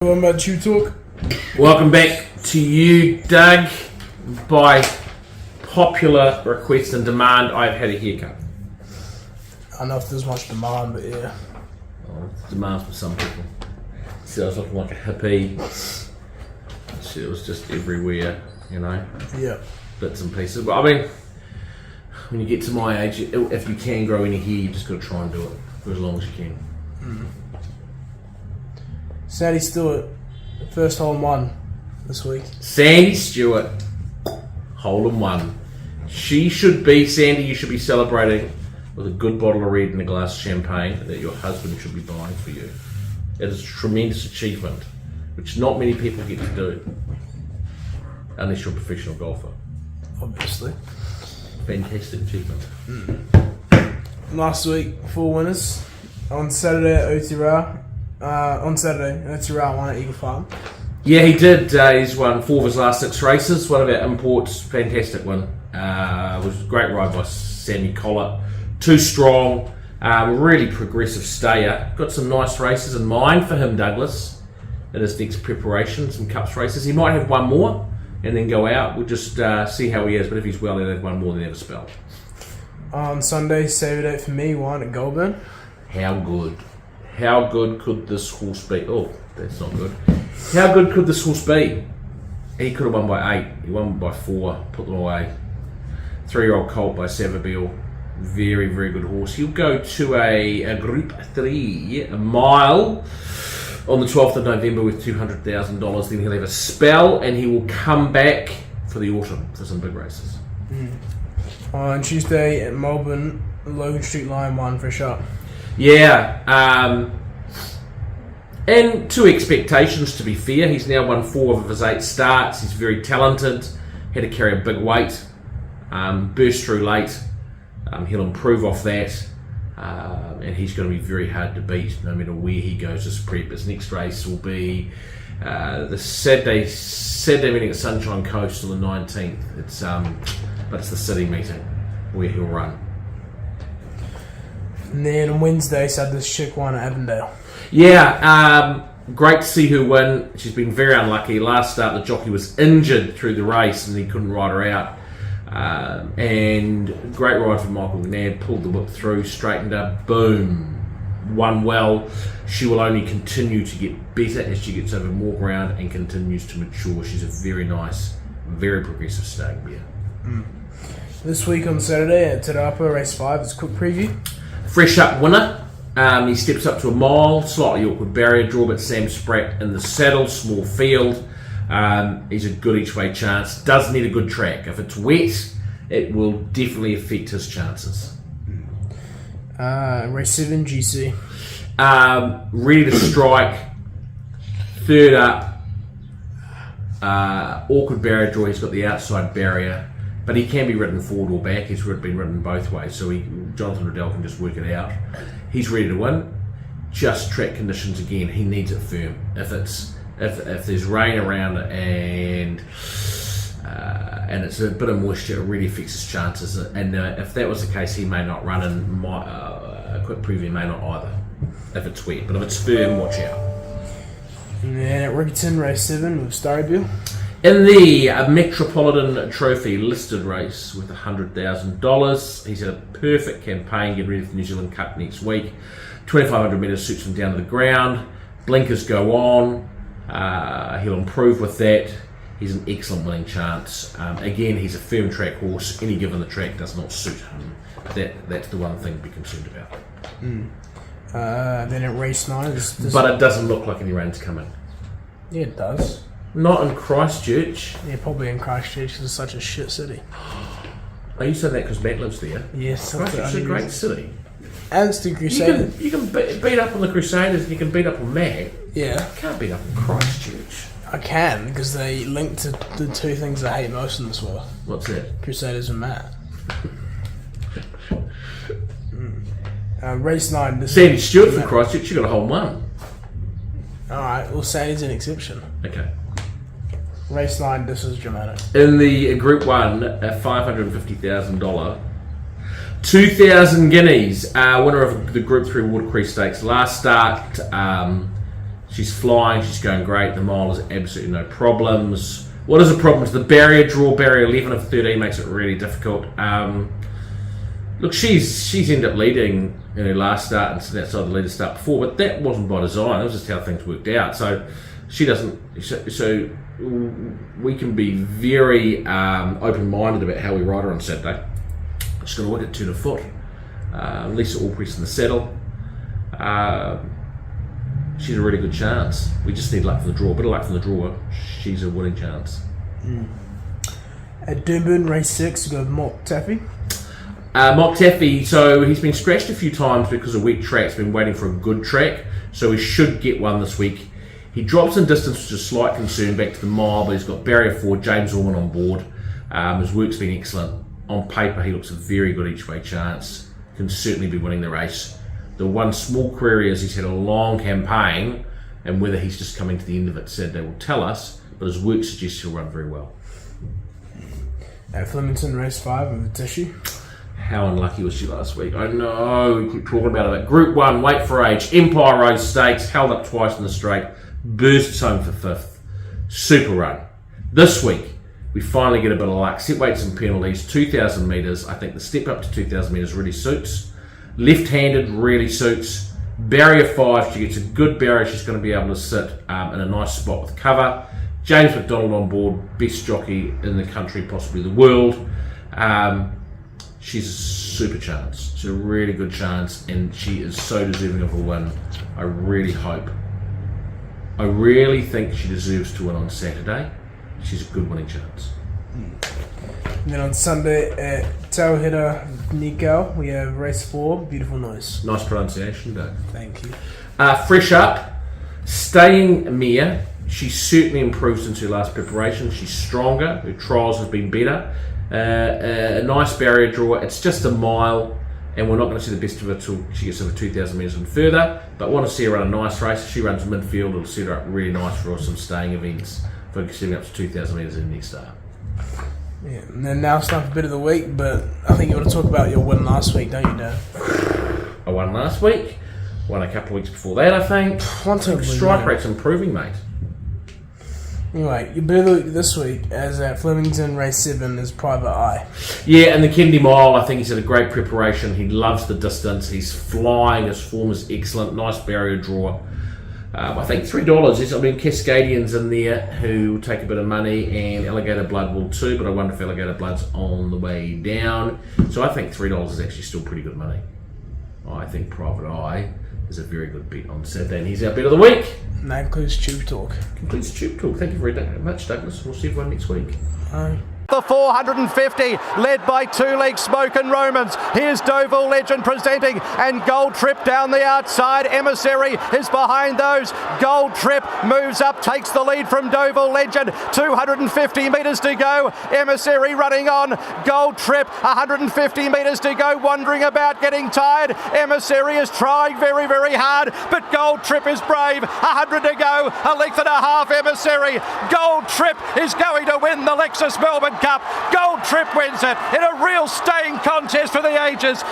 Welcome back to TubeTalk. Welcome back to you, Doug. By popular request and demand, I've had a haircut. I don't know if there's much demand, but yeah. Oh, it's demand for some people. See, I was looking like a hippie. Shit, it was just everywhere, you know. Yeah. Bits and pieces. But I mean, when you get to my age, if you can grow any hair, you just got to try and do it for as long as you can. Sandy Stewart, first hole in one this week. Sandy Stewart, hole in one. She should be, Sandy, you should be celebrating with a good bottle of red and a glass of champagne that your husband should be buying for you. It is a tremendous achievement, which not many people get to do, unless you're a professional golfer. Obviously. Fantastic achievement. Last week, 4 winners. On Saturday at Aotearoa. Aotearoa won at Eagle Farm. Yeah, he did. He's won 4 of his last 6 races. One of our imports, fantastic one. It was a great ride by Sammy Collett. Too strong, really progressive stayer. Got some nice races in mind for him, Douglas, in his next preparation, some Cups races. He might have one more and then go out. We'll just see how he is, but if he's well, he'll have one more than ever spell. On Sunday, save date for me, won at Goulburn. How good? How good could this horse be? Oh, that's not good. How good could this horse be? He could have won by 8. He won by 4. Put them away. 3-year-old colt by Savabeel. Very, very good horse. He'll go to a Group 3 a mile on the 12th of November with $200,000. Then he'll have a spell and he will come back for the autumn for some big races. On Tuesday at Melbourne, Logan Street Lion won for a shot. Yeah, and to expectations, to be fair, he's now won 4 of his 8 starts. He's very talented, had to carry a big weight, burst through late. He'll improve off that, and he's going to be very hard to beat no matter where he goes this prep. His next race will be the Saturday meeting at Sunshine Coast on the 19th. But it's the city meeting where he'll run. And then on Wednesday, Sadler's Chick won at Avondale. Yeah, great to see her win. She's been very unlucky. Last start, the jockey was injured through the race and he couldn't ride her out. And great ride from Michael McNabb, pulled the whip through, straightened her, boom, won well. She will only continue to get better as she gets over more ground and continues to mature. She's a very nice, very progressive staying bear. This week on Saturday at Te Rapa, race 5, it's a quick preview. Fresh up winner. He steps up to a mile, slightly awkward barrier, draw but Sam Spratt in the saddle, small field. He's a good each way chance. Does need a good track. If it's wet, it will definitely affect his chances. Race 7, GC. Ready to strike. Third up. Awkward barrier draw. He's got the outside barrier, but he can be ridden forward or back. He's been ridden both ways, so Jonathan Riddell can just work it out. He's ready to win. Just track conditions again. He needs it firm. If there's rain around and it's a bit of moisture, it really affects his chances. And if that was the case, he may not run, and a quick preview may not either. If it's wet, but if it's firm, watch out. And then at Rickerton, race 7 with Starrybill. In the Metropolitan Trophy listed race with $100,000, he's had a perfect campaign getting ready for the New Zealand Cup next week. 2,500 metres suits him down to the ground. Blinkers go on. He'll improve with that. He's an excellent winning chance. Again, he's a firm track horse. Any given the track does not suit him. That's the one thing to be concerned about. Then at race 9, but it doesn't look like any rain's coming. Yeah, it does. Not in Christchurch. Yeah, probably in Christchurch because it's such a shit city. Are you saying that because Matt lives there? Yes. Christchurch is a great city. And it's the Crusaders. You can beat up on the Crusaders and you can beat up on Matt. Yeah. You can't beat up on Christchurch. I can, because they link to the 2 things I hate most in this world. What's that? Crusaders and Matt. Race 9. Sandy Stewart from Christchurch, you got a whole 1. Alright, well Sandy's an exception. Okay. Race 9, this is Germano. In the Group 1, a $550,000, 2,000 guineas, winner of the Group 3 Water Creek Stakes. Last start, She's flying, she's going great. The mile is absolutely no problems. What is the problem? Is the barrier draw, barrier 11 of 13 makes it really difficult. Look, she's ended up leading in her last start and sitting outside the leader start before, but that wasn't by design. That was just how things worked out. So she doesn't. So we can be very open-minded about how we ride her on Saturday. She's going to work at 2 to foot. Lisa Allpress in the saddle. She's a really good chance. We just need luck from the draw. A bit of luck from the draw. She's a winning chance. At Doomburn, race 6, we've got Mock Taffy. Mock Taffy, so he's been scratched a few times because of weak tracks, been waiting for a good track, so he should get one this week. He drops in distance, which is a slight concern back to the mile, but he's got barrier 4, James Orman on board. His work's been excellent. On paper, he looks a very good each way chance. Can certainly be winning the race. The one small query is he's had a long campaign, and whether he's just coming to the end of it Saturday will tell us, but his work suggests he'll run very well. At Flemington, race 5 of Tissue. How unlucky was she last week? I know, we keep talking about it. Group 1, weight for age, Empire Road Stakes, held up twice in the straight, bursts home for 5th. Super run. This week, we finally get a bit of luck. Set weights and penalties, 2,000 metres. I think the step up to 2,000 metres really suits. Left-handed really suits. Barrier 5, she gets a good barrier. She's going to be able to sit in a nice spot with cover. James McDonald on board, best jockey in the country, possibly the world. She's a super chance. She's a really good chance, and she is so deserving of a win. I really think she deserves to win on Saturday. She's a good winning chance. And then on Sunday at Tauhera Nikau, we have race 4, Beautiful Noise. Nice pronunciation, Doug. Thank you. Fresh up, Staying Mia. She certainly improved since her last preparation. She's stronger. Her trials have been better. A nice barrier draw. It's just a mile, and we're not going to see the best of her till she gets over 2,000 metres and further. But want to see her run a nice race. If she runs midfield, it'll set her up really nice for some staying events, focusing up to 2,000 metres in the next start. Yeah, and then now it's time for bit of the week, but I think you want to talk about your win last week, don't you, Dad? I won last week. Won a couple of weeks before that, I think. Strike rate's improving, mate. Anyway, your bit of the week this week, as at Flemington race 7, is Private Eye. Yeah, and the Kennedy Mile, I think he's had a great preparation. He loves the distance. He's flying. His form is excellent. Nice barrier draw. I think $3. Cascadian's in there who will take a bit of money, and Alligator Blood will too, but I wonder if Alligator Blood's on the way down. So I think $3 is actually still pretty good money. I think Private Eye is a very good bet on Saturday, and he's our bet of the week. And that includes TubeTalk. Concludes TubeTalk. Thank you very much, Douglas. We'll see everyone next week. Bye. The 450, led by Two Legs Smoke and Romans. Here's Deauville Legend presenting, and Gold Trip down the outside. Emissary is behind those. Gold Trip moves up, takes the lead from Deauville Legend. 250 metres to go. Emissary running on. Gold Trip, 150 metres to go, wandering about, getting tired. Emissary is trying very, very hard, but Gold Trip is brave. 100 to go, a length and a half. Emissary. Gold Trip is going to win the Lexus Melbourne Cup. Gold Trip wins it in a real staying contest for the ages.